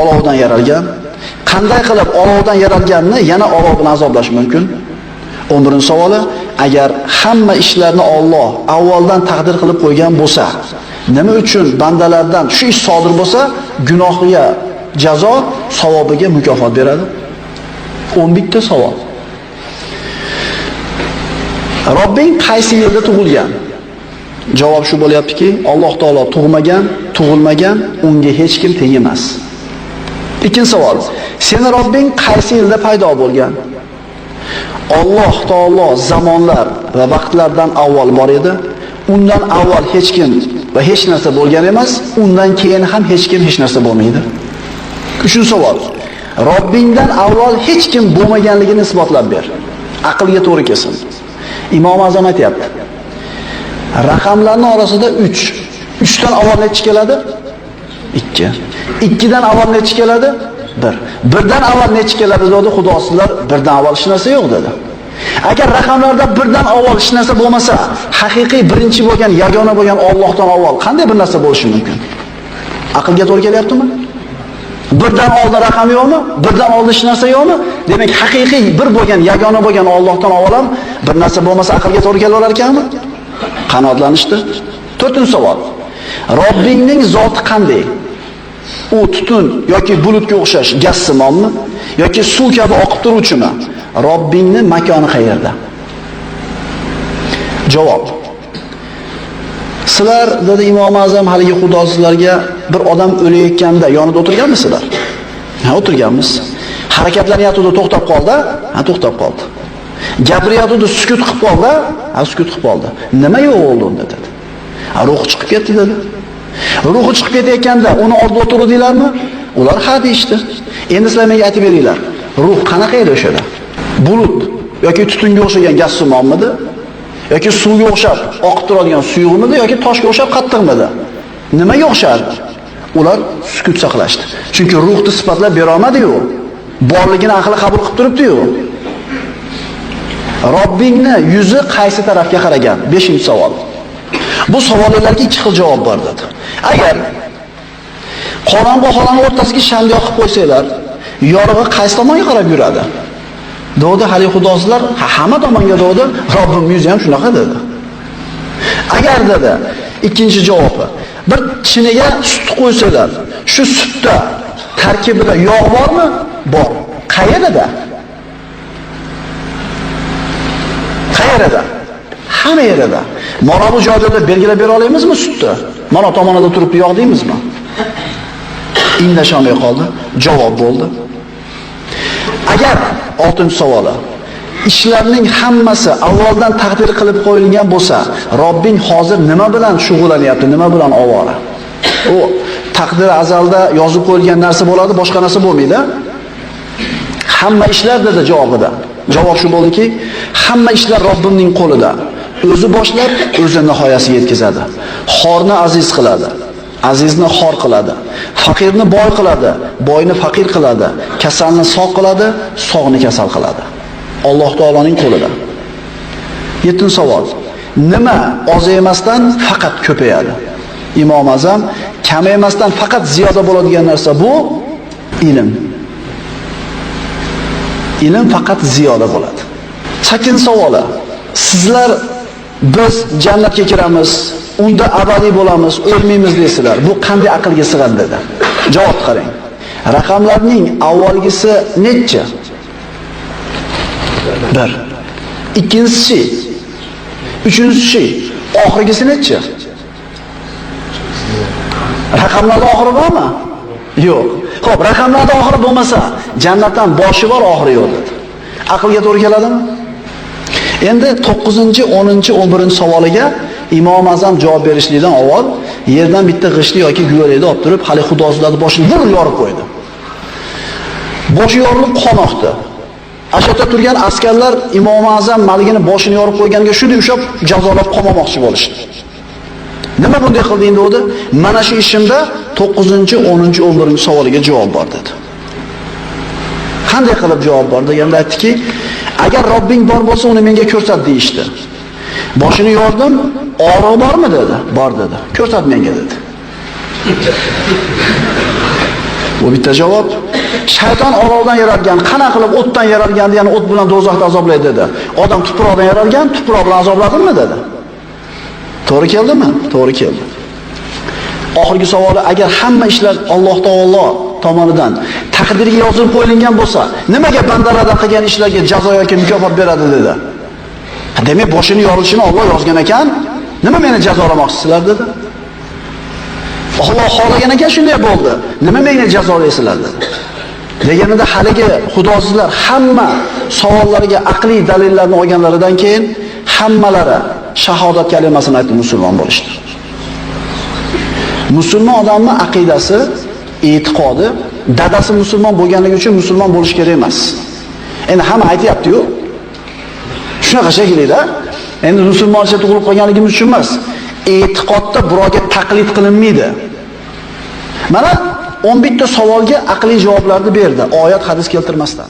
olovdan yaralgan. Qanday qilib olovdan yaralganini yana olov bilan azoblash mumkin? 11-savoli, agar hamma ishlarni Alloh avvaldan taqdir qilib qo'ygan bo'lsa, nima uchun bandalardan shu ish sodir bo'lsa, gunohiga jazo, savobiga mukofot beradi? 11-savol. Robbing qaysi yilda tug'ilgan? Javob shu bo'lyaptiki, Alloh taolo tug'magan, tug'ilmagan, unga hech kim teng emas. 2-savol. Seni Robbing qaysi yilda paydo bo'lgan? Alloh taolo zamonlar va vaqtlardan avval bor edi. Undan avval hech kim va hech narsa bo'lgan emas, undan keyin ham hech kim hech narsa bo'lmaydi. 3-savol. Robbingdan avval hech kim bo'lmaganligini isbotlab ber. Aqlga to'g'ri kelsin. Imom Azam aytayapti. Raqamlarning orasida 3. 3 dan avval nechi keladi? 2. 2 dan avval nechi keladi? 1. 1 dan avval nechi keladi dedi Xudosizlar, 1 dan avval hech narsa yo'q dedi. Agar raqamlarda 1 dan avval hech narsa bo'lmasa, haqiqiy birinchi bo'lgan, yagona bo'lgan Allohdan avval qanday bir narsa bo'lishi mumkin? Aqlga to'g'ri kelyaptimi? 1 dan oldin raqam yo'qmi? 1 dan oldin hech narsa yo'qmi? Demak, haqiqiy bir bo'lgan, yagona bo'lgan Allohdan avval ham bir narsa bo'lmasa aqlga to'g'ri kelaverar ekanmi? Qanoatlanishdi. 4-savol. Robbingning zoti qanday? U tutun yoki bulutga o'xshash gassimonmi yoki suv kabi oqib turuvchimi? Robbingning makoni qayerda? Javob. Sizlar dedi Imom Azam haligi xudosizlarga bir odam o'layotganda yonida o'tirganmisizlar? Ha, o'tirganmiz. Harakatlanyotdi, to'xtab qoldi. Ha, to'xtab qoldi. Gapiryotdi, sukut qilib qoldi. Ha, sukut qilib qoldi. Nima yo'q bo'ldi unda dedi. Ha, ruhi chiqib ketdi dedi. Ruhi chiqib ketayotganda uni oldida o'tirdinglarmi? Ular ha deyishdi. Endi sizlar menga aytib beringlar. Ruh qanaqa edi o'shada? Bulut yoki tutunga o'xshagan gassimonmidi? Yoki suvga o'xshab oqib turadigan suyuqmidi yoki toshga o'xshab qattiqmidi? Nimaga o'xshardi? Ular sukut saqlashdi. Chunki ruhni sifatlab bera olmadi-yu. Borligini aqli qabul qilib turibdi-yu. Robbingni yuzi qaysi tarafga qaragan? 5-savol. Bu savollarga 2 xil javob bor dedi. Agar qorong'u xonani o'rtasiga shamni yoqib qo'ysanglar, yorug'i qaysi tomonga qarab yuradi? Dedi hali xudosizlar, hamma tomonga dedi. Robbim yuzi ham shunaqa dedi. Agar dedi, ikkinchi javobi, bir chiniga sut qo'ysalar, shu sutda tarkibida yog' bormi? Bor. Qayerda? Qayerda? Hamma yerda. Mana bu joyda belgilab bera olamizmi sutni? Mana tomonida turibdi yog' deymizmi? Indashamay qoldi. Javob bo'ldi. Agar 6-savoli. Ishlarning hammasi avvaldan taqdir qilib qo'yilgan bo'lsa, Robbing hozir nima bilan shug'ullanyapti, nima bilan ovora? U taqdir azalda yozib qo'yilgan narsa bo'ladi, boshqa narsa bo'lmaydi. Hamma ishlar dedi javobida. Javob shu bo'ldiki, hamma ishlar Robbimning qo'lida. O'zi boshlab, o'zi nihoyasiga yetkazadi. Xorni aziz qiladi, azizni xor qiladi. Faqirni boy qiladi, boyni faqir qiladi. Kasalni sog' qiladi, sog'ni kasal qiladi. Alloh taoloning qo'lida. 7-savol. Nima ozaymasdan faqat ko'payadi? Imom Azam kamaymasdan faqat ziyoda bo'ladigan narsa bu ilm. Ilm faqat ziyoda bo'ladi. 8-savoli. Sizlar biz jannatga kiramiz, unda abadiy bo'lamiz, o'lmaymiz deysizlar. Bu qanday aqlga sig'adi dedi. Javob qarang. Raqamlarning avvalgisi necha? 1. Ikkinchisi, uchinchisi, oxirgisi necha? Raqamlarda oxiri bormi? Yo'q. Xo'p, raqamlarda oxiri bo'lmasa, jannatdan boshi bor, oxiri yo'q dedi. Aqlga to'g'ri keladimi? Endi 9-chi, 10-chi, 11-savoliga Imom Azam javob berishlikdan avval yerdan bitta g'ishli yoki guvalikni olib turib, hali xudosizlarning boshini bir yorib qo'ydi. Boshi yorilib qon oqdi. Ashyoqda turgan askarlar Imom Azam maligini boshini yorib qo'yganga shunday ushab jazolab qo'mamoqchi bo'lishdi. Nima bunday qilding dedi? Mana shu ishimda 9-chi, 10-chi, 11-chi savoliga javob bor dedi. Qanday qilib javob bor deganda aytdiki, agar Robbing bor bo'lsa, uni menga ko'rsat deyishdi. Boshini yordim, og'riq bormi dedi? Bor dedi. Ko'rsat menga dedi. Bu bitta javob. Shayton olovdan yaralgan, qana qilib o'tdan yaralgan, ya'ni o't bilan do'zaxda azoblaydi dedi. Odam tuproqdan yaralgan, tuproq bilan azobladimi dedi. To'g'ri keldimi? To'g'ri keldi. Oxirgi savoli, agar hamma ishlar Alloh taolo tomonidan taqdirga yozilib qo'yilgan bo'lsa, nimaga bandalardan qilgan ishlarga jazo yoki mukofot beradi dedi. Demak, boshini yorilishini Alloh yozgan ekan, nima meni jazolamoqchisizlar dedi. Alloh xohlagan ekan shunday bo'ldi. Nima meni jazolaysizlar dedi. Deganida haligi xudosizlar hamma savollariga aqliy dalillarni olganlaridan keyin hammalari shahodat kalimasini aytib musulmon bo'lishdi. Musulmon odamning aqidasi, e'tiqodi, dadasi musulmon bo'lganligi uchun musulmon bo'lish kerak emas. Endi hamma aytayapti-ku. Shunaqa shaklida, endi musulmoncha tug'ilib qolganligimiz uchun emas, e'tiqodda birovga taqlid qilinmaydi. Mana 11 ta savolga aqliy javoblarni berdi, oyat hadis keltirmasdan.